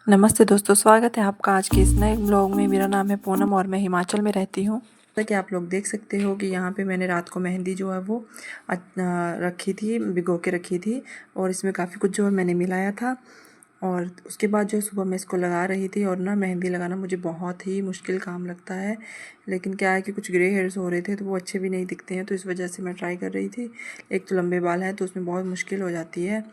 नमस्ते दोस्तों, स्वागत है आपका आज के इस नए ब्लॉग में। मेरा नाम है पूनम और मैं हिमाचल में रहती हूँ। जैसा कि आप लोग देख सकते हो कि यहाँ पे मैंने रात को मेहंदी जो है वो रखी थी, भिगो के रखी थी और इसमें काफ़ी कुछ जो है मैंने मिलाया था। और उसके बाद जो सुबह मैं इसको लगा रही थी और ना मेहंदी लगाना मुझे बहुत ही मुश्किल काम लगता है, लेकिन क्या है कि कुछ ग्रे हेयर्स हो रहे थे तो वो अच्छे भी नहीं दिखते हैं, तो इस वजह से मैं ट्राई कर रही थी। एक तो लंबे बाल हैं तो उसमें बहुत मुश्किल हो जाती है।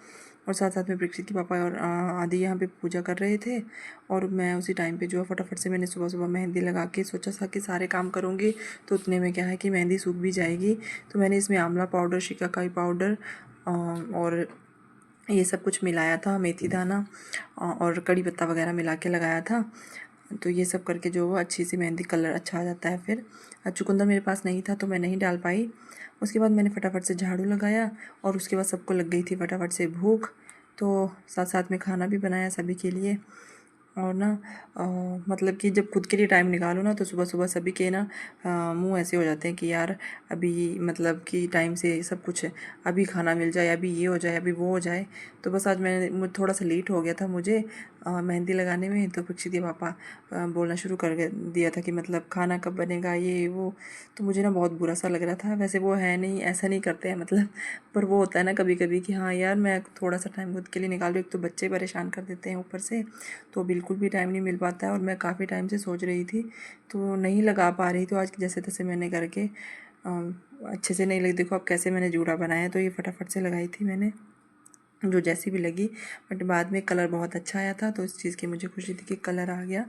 और साथ साथ में परीक्षित के पापा और आदि यहाँ पे पूजा कर रहे थे और मैं उसी टाइम पे जो है फटाफट से मैंने सुबह सुबह मेहंदी लगा के सोचा था कि सारे काम करूँगी तो उतने में क्या है कि मेहंदी सूख भी जाएगी। तो मैंने इसमें आंवला पाउडर, शिकाकाई पाउडर और ये सब कुछ मिलाया था, मेथी दाना और कड़ी पत्ता वगैरह मिला के लगाया था। तो ये सब करके जो वो अच्छी सी मेहंदी कलर अच्छा आ जाता है। फिर चुकंदर मेरे पास नहीं था तो मैं नहीं डाल पाई। उसके बाद मैंने फटाफट से झाड़ू लगाया और उसके बाद सबको लग गई थी फटाफट से भूख, तो साथ साथ में खाना भी बनाया सभी के लिए। और ना मतलब कि जब खुद के लिए टाइम निकालो ना तो सुबह सुबह सभी के ना मुंह ऐसे हो जाते हैं कि यार अभी मतलब कि टाइम से सब कुछ अभी खाना मिल जाए, अभी ये हो जाए, अभी वो हो जाए। तो बस आज मैं थोड़ा सा लेट हो गया था मुझे मेहंदी लगाने में। तो पीछे के पापा बोलना शुरू कर दिया था कि मतलब खाना कब बनेगा, ये वो। तो मुझे ना बहुत बुरा सा लग रहा था। वैसे वो है नहीं, ऐसा नहीं करते हैं मतलब, पर वो होता है ना कभी कभी कि हाँ यार मैं थोड़ा सा टाइम खुद के लिए निकाल रही हूँ। एक तो बच्चे परेशान कर देते हैं ऊपर से, तो बिल्कुल भी टाइम नहीं मिल पाता है। और मैं काफ़ी टाइम से सोच रही थी तो नहीं लगा पा रही, तो आज जैसे तैसे मैंने करके अच्छे से नहीं लगी। देखो अब कैसे मैंने जूड़ा बनाया, तो ये फटाफट से लगाई थी मैंने, जो जैसी भी लगी। बट बाद में कलर बहुत अच्छा आया था तो इस चीज़ की मुझे खुशी थी कि कलर आ गया।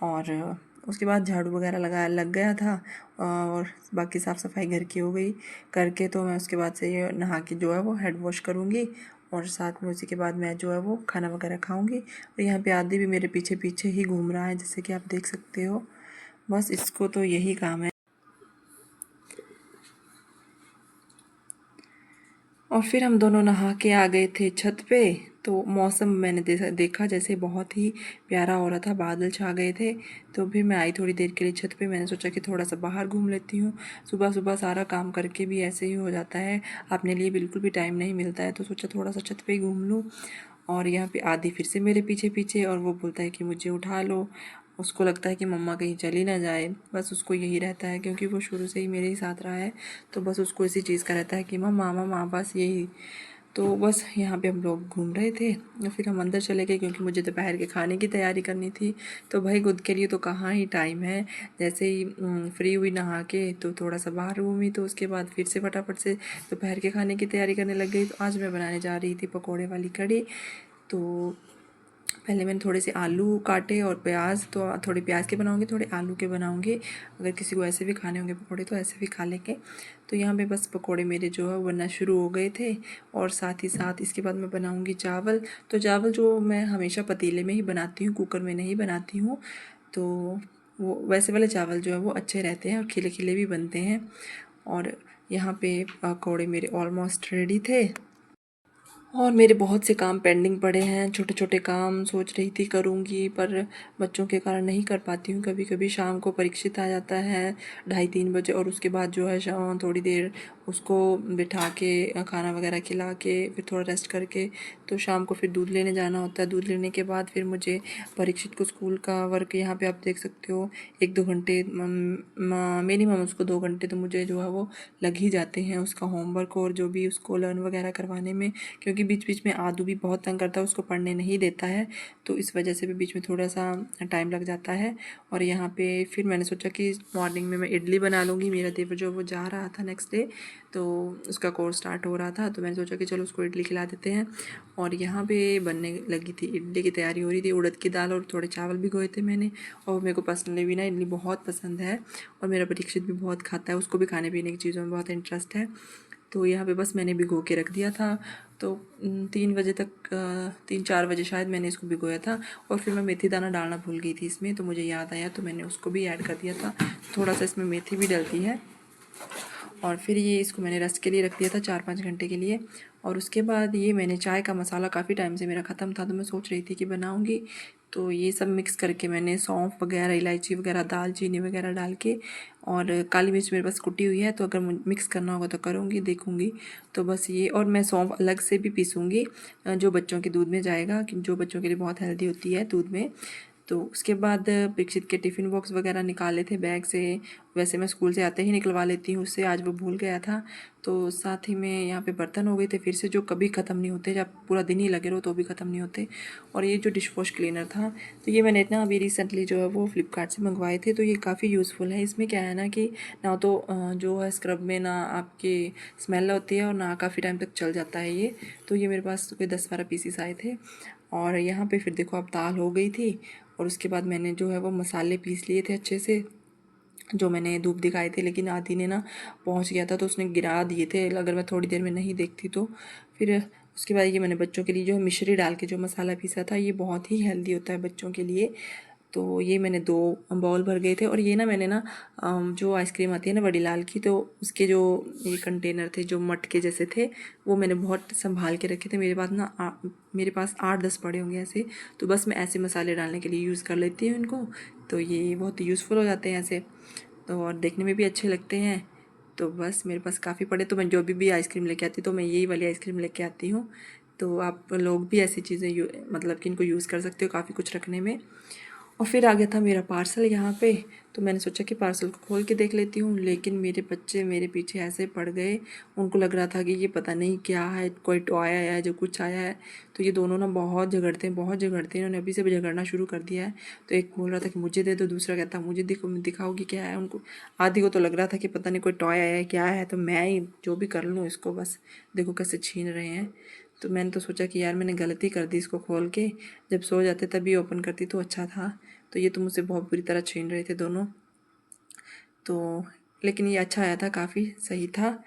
और उसके बाद झाड़ू वगैरह लग गया था और बाकी साफ़ सफाई घर की हो गई करके। तो मैं उसके बाद से ये नहा के जो है वो हेड वॉश करूँगी और साथ में उसी के बाद मैं जो है वो खाना वगैरह खाऊँगी। और यहाँ पे आदि भी मेरे पीछे पीछे ही घूम रहा है, जैसे कि आप देख सकते हो। बस इसको तो यही काम है। और फिर हम दोनों नहा के आ गए थे छत पे। तो मौसम मैंने देखा जैसे बहुत ही प्यारा हो रहा था, बादल छा गए थे। तो फिर मैं आई थोड़ी देर के लिए छत पे। मैंने सोचा कि थोड़ा सा बाहर घूम लेती हूँ। सुबह सुबह सारा काम करके भी ऐसे ही हो जाता है, अपने लिए बिल्कुल भी टाइम नहीं मिलता है। तो सोचा थोड़ा सा छत पे ही घूम लूँ। और यहाँ पे आदि फिर से मेरे पीछे पीछे, और वो बोलता है कि मुझे उठा लो। उसको लगता है कि मम्मा कहीं चली ना जाए, बस उसको यही रहता है क्योंकि वो शुरू से ही मेरे ही साथ रहा है। तो बस उसको इसी चीज़ का रहता है कि मम्मा मम्मा, बस यही। तो बस यहाँ पे हम लोग घूम रहे थे और फिर हम अंदर चले गए क्योंकि मुझे दोपहर के खाने की तैयारी करनी थी। तो भाई खुद के लिए तो कहाँ ही टाइम है। जैसे ही फ्री हुई नहा के तो थोड़ा सा बाहर घूमी, तो उसके बाद फिर से फटाफट से दोपहर के खाने की तैयारी करने लग गई। तो आज मैं बनाने जा रही थी पकौड़े वाली कढ़ी। तो पहले मैंने थोड़े से आलू काटे और प्याज, तो थोड़े प्याज के बनाऊंगी, थोड़े आलू के बनाऊंगी। अगर किसी को ऐसे भी खाने होंगे पकौड़े तो ऐसे भी खा लेंगे। तो यहाँ पे बस पकौड़े मेरे जो है बनना शुरू हो गए थे। और साथ ही साथ इसके बाद मैं बनाऊंगी चावल। तो चावल जो मैं हमेशा पतीले में ही बनाती हूँ, कुकर में नहीं बनाती हूँ। तो वो वैसे वाले चावल जो है वो अच्छे रहते हैं और खिले खिले भी बनते हैं। और यहाँ पे पकौड़े मेरे ऑलमोस्ट रेडी थे। और मेरे बहुत से काम पेंडिंग पड़े हैं, छोटे छोटे काम सोच रही थी करूँगी, पर बच्चों के कारण नहीं कर पाती हूँ। कभी कभी शाम को परीक्षित आ जाता है 2:30-3 बजे, और उसके बाद जो है शाम थोड़ी देर उसको बिठा के खाना वगैरह खिला के फिर थोड़ा रेस्ट करके तो शाम को फिर दूध लेने जाना होता है। दूध लेने के बाद फिर मुझे परीक्षित को स्कूल का वर्क, यहाँ पे आप देख सकते हो 1-2 घंटे मिनिमम, उसको 2 घंटे तो मुझे जो है वो लग ही जाते हैं उसका होमवर्क और जो भी उसको लर्न वगैरह करवाने में। क्योंकि बीच बीच में आदू भी बहुत तंग करता है, उसको पढ़ने नहीं देता है, तो इस वजह से भी बीच में थोड़ा सा टाइम लग जाता है। और यहाँ पे फिर मैंने सोचा कि मॉर्निंग में मैं इडली बना लूँगी। मेरा देवर जो वो जा रहा था नेक्स्ट डे, तो उसका कोर्स स्टार्ट हो रहा था, तो मैंने सोचा कि चलो उसको इडली खिला देते हैं। और यहाँ पे बनने लगी थी, इडली की तैयारी हो रही थी। उड़द की दाल और थोड़े चावल भिगोए थे मैंने। और मेरे को पर्सनली भी ना इडली बहुत पसंद है और मेरा परीक्षित भी बहुत खाता है, उसको भी खाने पीने की चीज़ों में बहुत इंटरेस्ट है। तो यहाँ पे बस मैंने भिगो के रख दिया था। तो 3 बजे तक, 3-4 बजे शायद मैंने इसको भिगोया था। और फिर मैं मेथी दाना डालना भूल गई थी इसमें, तो मुझे याद आया तो मैंने उसको भी ऐड कर दिया था। थोड़ा सा इसमें मेथी भी डलती है। और फिर ये इसको मैंने रेस्ट के लिए रख दिया था 4-5 घंटे के लिए। और उसके बाद ये मैंने चाय का मसाला काफ़ी टाइम से मेरा ख़त्म था, तो मैं सोच रही थी कि बनाऊंगी। तो ये सब मिक्स करके मैंने सौंफ वगैरह, इलायची वगैरह, दालचीनी वगैरह डाल के, और काली मिर्च मेरे पास कुटी हुई है, तो अगर मिक्स करना होगा तो करूँगी, देखूँगी। तो बस ये, और मैं सौंफ अलग से भी पीसूँगी जो बच्चों के दूध में जाएगा, कि जो बच्चों के लिए बहुत हेल्दी होती है दूध में। तो उसके बाद परीक्षित के टिफ़िन बॉक्स वगैरह निकाले थे बैग से। वैसे मैं स्कूल से आते ही निकलवा लेती हूँ उससे, आज वो भूल गया था। तो साथ ही में यहाँ पे बर्तन हो गए थे फिर से, जो कभी ख़त्म नहीं होते, जब पूरा दिन ही लगे रहो तो भी ख़त्म नहीं होते। और ये जो डिश वॉश क्लीनर था, तो ये मैंने ना अभी रिसेंटली जो है वो फ्लिपकार्ट से मंगवाए थे। तो ये काफ़ी यूज़फुल है। इसमें क्या है ना कि ना तो जो है स्क्रब में ना आपकी स्मेल होती है, और ना काफ़ी टाइम तक चल जाता है ये। तो ये मेरे पास कोई 10-12 पीसीस आए थे। और यहाँ पे फिर देखो अब दाल हो गई थी, और उसके बाद मैंने जो है वो मसाले पीस लिए थे अच्छे से, जो मैंने धूप दिखाए थे। लेकिन आदि ने ना पहुंच गया था तो उसने गिरा दिए थे, अगर मैं थोड़ी देर में नहीं देखती तो। फिर उसके बाद ये मैंने बच्चों के लिए जो है मिश्री डाल के जो मसाला पीसा था, ये बहुत ही हेल्दी होता है बच्चों के लिए। तो ये मैंने 2 बाउल भर गए थे। और ये ना मैंने ना जो आइसक्रीम आती है ना बड़ी लाल की, तो उसके जो ये कंटेनर थे जो मटके जैसे थे, वो मैंने बहुत संभाल के रखे थे। मेरे पास 8-10 पड़े होंगे ऐसे। तो बस मैं ऐसे मसाले डालने के लिए यूज़ कर लेती हूँ इनको। तो ये बहुत यूज़फुल हो जाते हैं ऐसे, तो और देखने में भी अच्छे लगते हैं। तो बस मेरे पास काफ़ी पड़े, तो मैं जो भी आइसक्रीम लेके आती हूँ तो मैं यही वाली आइसक्रीम लेके आती हूँ। तो आप लोग भी ऐसी चीज़ें मतलब कि इनको यूज़ कर सकते हो काफ़ी कुछ रखने में। और फिर आ गया था मेरा पार्सल यहाँ पे। तो मैंने सोचा कि पार्सल को खोल के देख लेती हूँ, लेकिन मेरे बच्चे मेरे पीछे ऐसे पड़ गए। उनको लग रहा था कि ये पता नहीं क्या है, कोई टॉय आया है, जो कुछ आया है। तो ये दोनों ना बहुत झगड़ते हैं, बहुत झगड़ते हैं। इन्होंने अभी से भी झगड़ना शुरू कर दिया है। तो एक बोल रहा था कि मुझे दे दो, दूसरा कहता मुझे दिखाओ कि क्या है। उनको आदि को तो लग रहा था कि पता नहीं कोई टॉय आया है, क्या है। तो मैं ही जो भी कर लूँ इसको, बस देखो कैसे छीन रहे हैं। तो मैंने तो सोचा कि यार मैंने गलती कर दी इसको खोल के, जब सो जाते तभी ओपन करती तो अच्छा था। तो ये तो मुझसे बहुत बुरी तरह छीन रहे थे दोनों। तो लेकिन ये अच्छा आया था, काफ़ी सही था।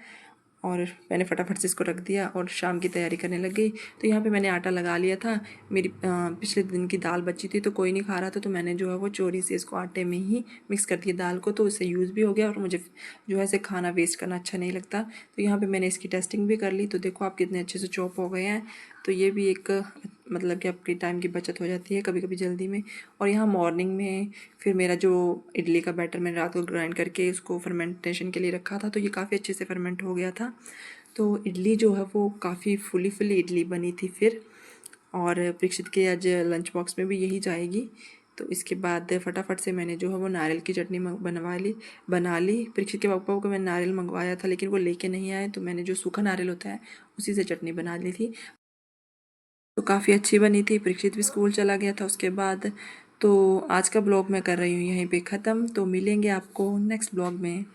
और मैंने फटाफट से इसको रख दिया और शाम की तैयारी करने लग गई। तो यहाँ पे मैंने आटा लगा लिया था। मेरी पिछले दिन की दाल बची थी तो कोई नहीं खा रहा था, तो मैंने जो है वो चोरी से इसको आटे में ही मिक्स कर दिया दाल को, तो इससे यूज़ भी हो गया। और मुझे जो है इसे खाना वेस्ट करना अच्छा नहीं लगता। तो यहाँ पे मैंने इसकी टेस्टिंग भी कर ली। तो देखो आप कितने अच्छे से चॉप हो गए हैं। तो ये भी एक मतलब कि आपकी टाइम की बचत हो जाती है कभी कभी जल्दी में। और यहाँ मॉर्निंग में फिर मेरा जो इडली का बैटर मैंने रात को ग्राइंड करके उसको फर्मेंटेशन के लिए रखा था, तो ये काफ़ी अच्छे से फर्मेंट हो गया था। तो इडली जो है वो काफ़ी फुली फुली इडली बनी थी फिर। और परीक्षित के आज लंच बॉक्स में भी यही जाएगी। तो इसके बाद फटाफट से मैंने जो है वो नारियल की चटनी बना ली। परीक्षित के पापा को मैंने नारियल मंगवाया था लेकिन वो लेके नहीं आए, तो मैंने जो सूखा नारियल होता है उसी से चटनी बना ली थी। तो काफ़ी अच्छी बनी थी। परीक्षित भी स्कूल चला गया था उसके बाद। तो आज का ब्लॉग मैं कर रही हूँ यहीं पे ख़त्म। तो मिलेंगे आपको नेक्स्ट ब्लॉग में।